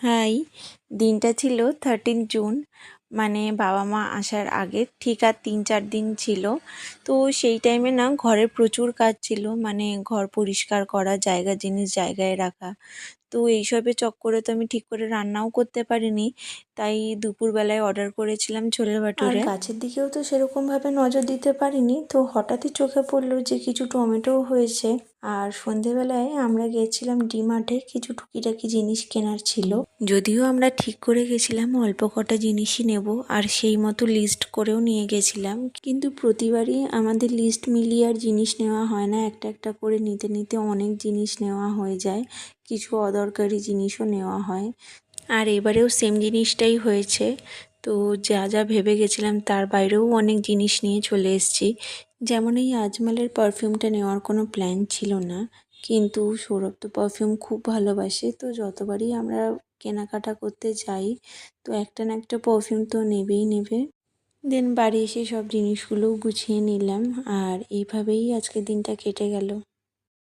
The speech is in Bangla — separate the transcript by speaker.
Speaker 1: হাই, দিনটা ছিল 13 জুন, মানে বাবা মা আসার আগে ঠিক আর 3-4 দিন ছিল। তো সেই টাইমে না ঘরে প্রচুর কাজ ছিল, মানে ঘর পরিষ্কার করা, জিনিস জায়গায় রাখা। তো এইসবের চক্করে তো আমি ঠিক করে রান্নাও করতে পারিনি, তাই দুপুরবেলায় অর্ডার করেছিলাম ছোলে ভাটুরে। গাছের দিকেও তো সেরকমভাবে নজর দিতে পারিনি, তো হঠাৎই চোখে পড়লো যে কিছু টমেটোও হয়েছে। আর সন্ধেবেলায় আমরা গিয়েছিলাম ডিমার্টে, কিছু টুকিটাকি জিনিস কেনার ছিল। যদিও আমরা ঠিক করে গেছিলাম অল্প কটা জিনিসই নেব, আর সেই মতো লিস্ট করেও নিয়ে গেছিলাম, কিন্তু প্রতিবারই আমাদের লিস্ট মিলিয়ে আর জিনিস নেওয়া হয় না। একটা একটা করে নিতে নিতে অনেক জিনিস নেওয়া হয়ে যায়, কিছু অদরকারি জিনিসও নেওয়া হয়। আর এবারেও সেম জিনিসটাই হয়েছে। তো যা যা ভেবে গেছিলাম তার বাইরেও অনেক জিনিস নিয়ে চলে এসেছি। যেমন এই আজমালের পারফিউমটা নেওয়ার কোনো প্ল্যান ছিল না, কিন্তু সৌরভ তো পারফিউম খুব ভালোবাসে, তো যতবারই আমরা কেনাকাটা করতে যাই তো একটা না একটা পারফিউম তো নেবেই নেবে। দেন বাড়ি এসে সব জিনিসগুলোও গুছিয়ে নিলাম, আর এইভাবেই আজকের দিনটা কেটে গেল।